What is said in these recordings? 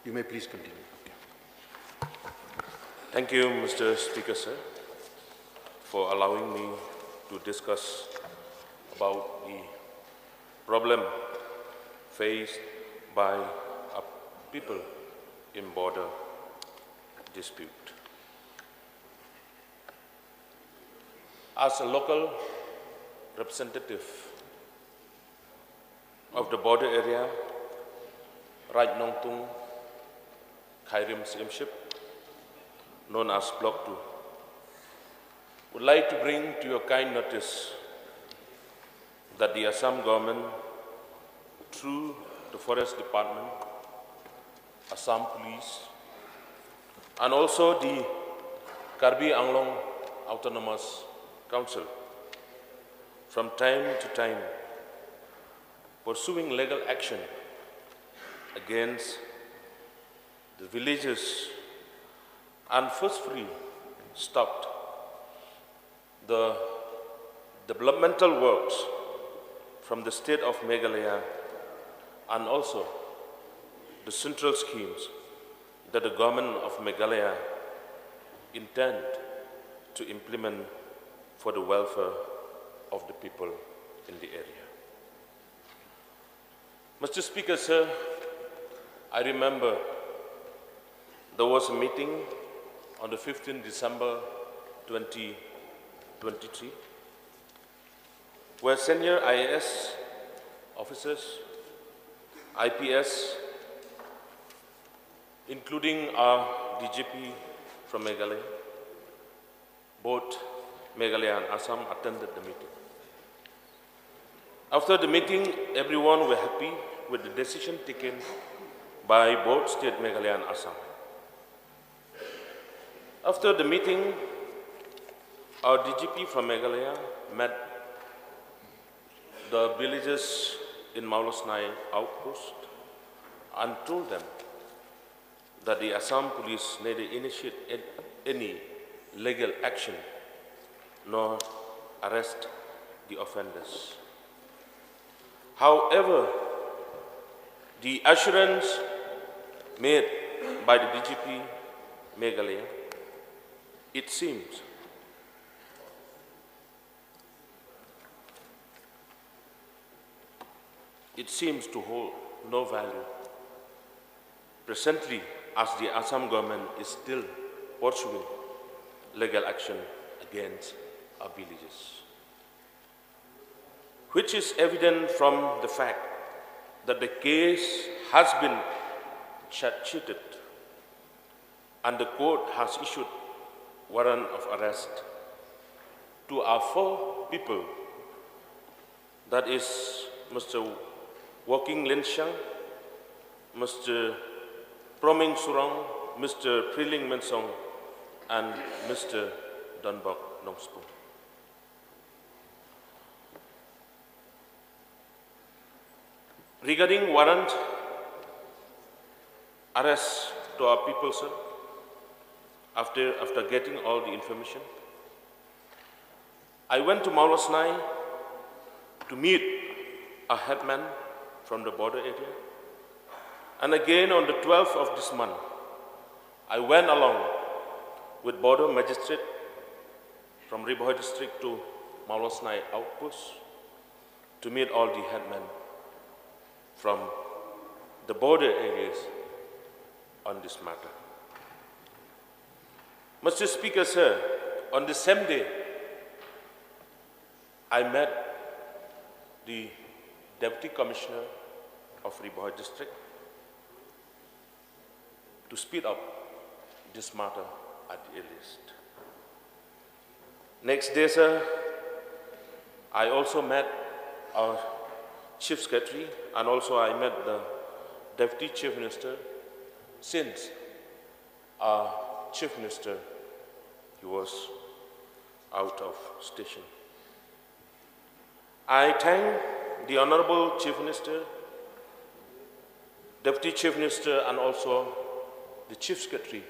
You may please continue. Thank you, Mr. Speaker, sir, for allowing me to discuss about the problem faced by our people in border dispute. As a local representative of the border area, Right Nong Tung, Khairim Simship, known as Block 2, would like to bring to your kind notice that the Assam government, through the Forest Department, Assam Police, and also the Karbi Anglong Autonomous Council, from time to time, pursuing legal action against the villages and forcefully stopped the developmental works from the state of Meghalaya and also the central schemes that the government of Meghalaya intend to implement for the welfare of the people in the area. Mr. Speaker, sir, I remember there was a meeting on the 15th December 2023 where senior IAS officers, IPS, including our DGP from Meghalaya, both Meghalaya and Assam attended the meeting. After the meeting, everyone were happy with the decision taken by both state Meghalaya and Assam. After the meeting, our DGP from Meghalaya met the villagers in Maulosnai outpost and told them that the Assam police neither initiate any legal action nor arrest the offenders. However, the assurance made by the DGP Meghalaya, it seems to hold no value presently, as the Assam government is still pursuing legal action against our villages, which is evident from the fact that the case has been charge-sheeted and the court has issued warrant of arrest to our 4 people, that is Mr. Woking Linshang, Mr. Proming Surong, Mr. Priling Mensong, and Mr. Dunbok Nongspo. Regarding warrant arrest to our people, sir, after getting all the information, I went to Maulosnai to meet a headman from the border area. And again on the 12th of this month, I went along with border magistrate from Ribohoi district to Maulosnai outpost to meet all the headmen from the border areas on this matter. Mr. Speaker, sir, on the same day, I met the Deputy Commissioner of Ribohoi district to speed up this matter at the earliest. Next day, sir, I also met our Chief Secretary and also I met the Deputy Chief Minister, since our Chief Minister, he was out of station. I thank the Honorable Chief Minister, Deputy Chief Minister, and also the Chief Secretary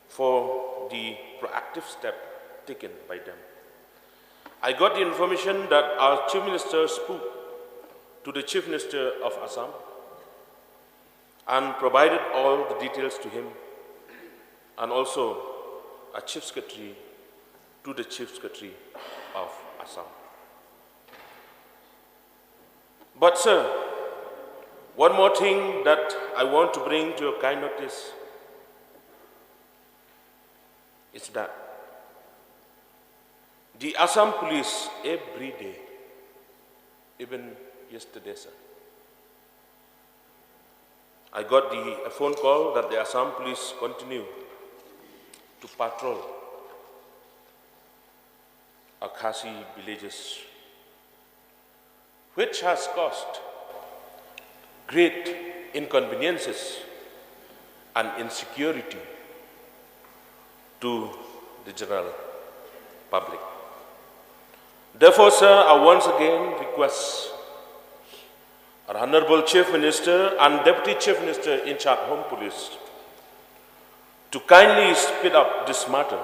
for the proactive step taken by them. I got the information that our Chief Minister spoke to the Chief Minister of Assam and provided all the details to him, and also a chief secretary to the chief secretary of Assam. But sir, one more thing that I want to bring to your kind notice is that the Assam police every day, even yesterday, sir, I got a phone call that the Assam police continue to patrol Akhasi villages, which has caused great inconveniences and insecurity to the general public. Therefore, sir, I once again request our Honorable Chief Minister and Deputy Chief Minister in charge of Home Police to kindly speed up this matter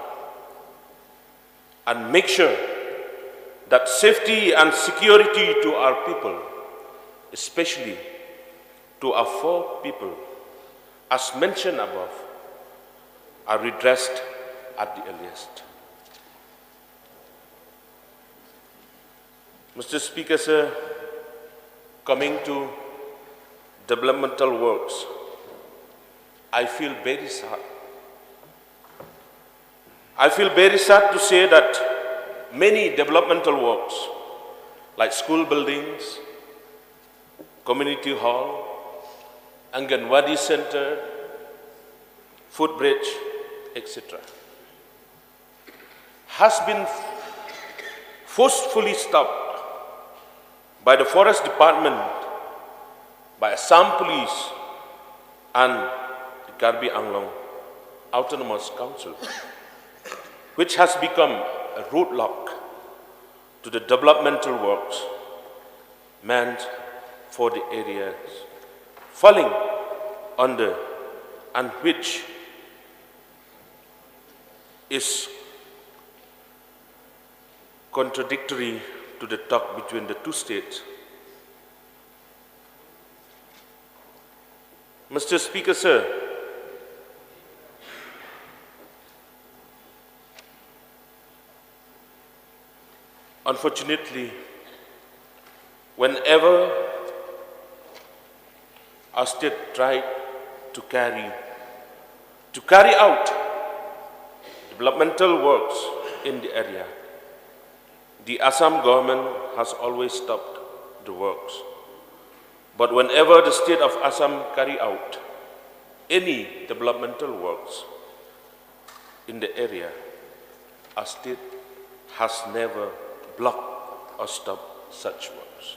and make sure that safety and security to our people, especially to our four people, as mentioned above, are redressed at the earliest. Mr. Speaker, sir, coming to developmental works, I feel very sad. I feel very sad to say that many developmental works, like school buildings, community hall, Anganwadi center, footbridge, etc., has been forcefully stopped by the Forest Department, by Assam Police, and the Karbi Anglong Autonomous Council, which has become a roadblock to the developmental works meant for the areas falling under and which is contradictory to the talk between the two states. Mr. Speaker, sir, unfortunately, whenever our state tried to carry out developmental works in the area, the Assam government has always stopped the works. But whenever the state of Assam carry out any developmental works in the area, our state has never blocked or stopped such works.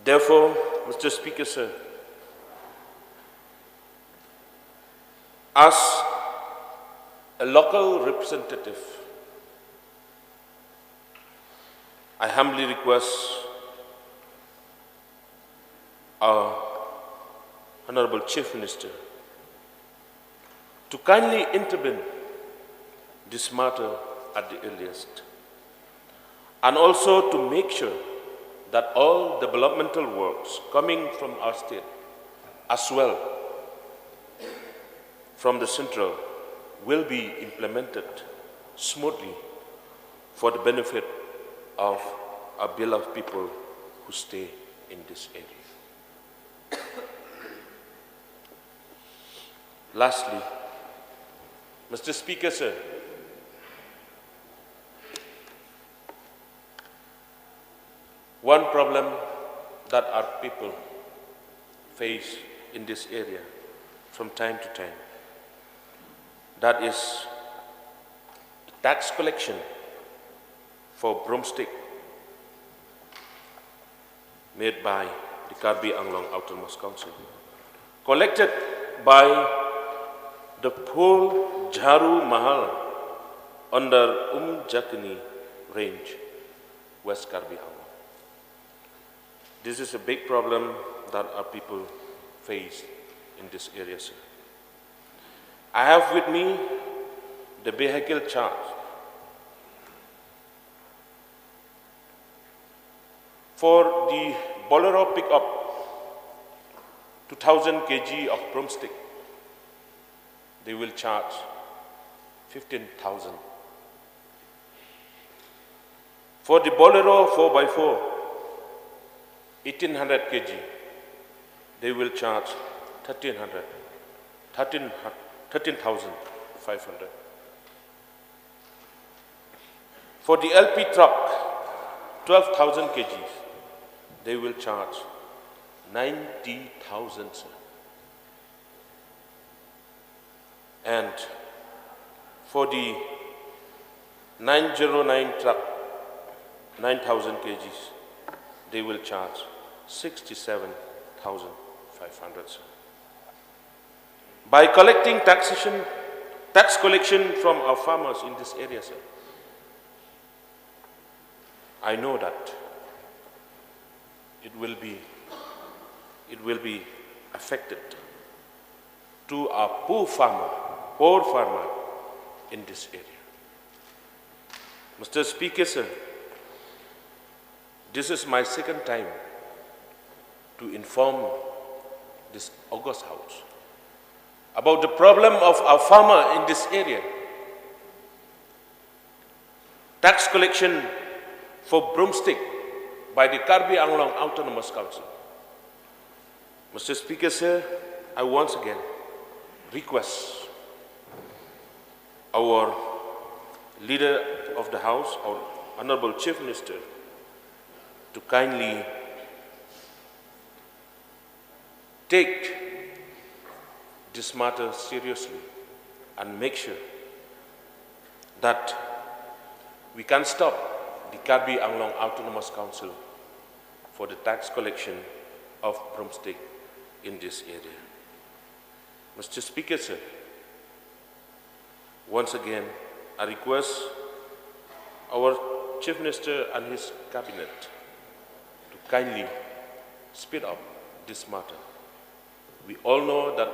Therefore, Mr. Speaker, sir, as a local representative, I humbly request our Honorable Chief Minister to kindly intervene this matter at the earliest, and also to make sure that all developmental works coming from our state, as well from the central, will be implemented smoothly for the benefit of our beloved people who stay in this area. Lastly, Mr. Speaker, sir, one problem that our people face in this area from time to time, that is tax collection for broomstick made by the Karbi Anglong Autonomous Council, collected by the poor Jharu Mahal under Jakini range, West Karbi Anglong. This is a big problem that our people face in this area, sir. I have with me the vehicle charge For the Bolero pickup, 2,000 kg of broomstick, they will charge 15,000. For the Bolero 4x4, 1,800 kg, they will charge 13,500. For the LP truck, 12,000 kg, they will charge 90,000. And for the 909 truck, 9,000 kgs, they will charge 67,500. By collecting tax collection from our farmers in this area, sir, I know that it will be affected to our poor farmer in this area. Mr. Speaker, sir, this is my second time to inform this august house about the problem of our farmer in this area. Tax collection for broomstick by the Karbi Anglong Autonomous Council. Mr. Speaker, sir, I once again request our leader of the House, our Honorable Chief Minister, to kindly take this matter seriously and make sure that we can stop the Karbi Anglong Autonomous Council for the tax collection of broomstick in this area. Mr. Speaker, sir, once again, I request our Chief Minister and his cabinet to kindly speed up this matter. We all know that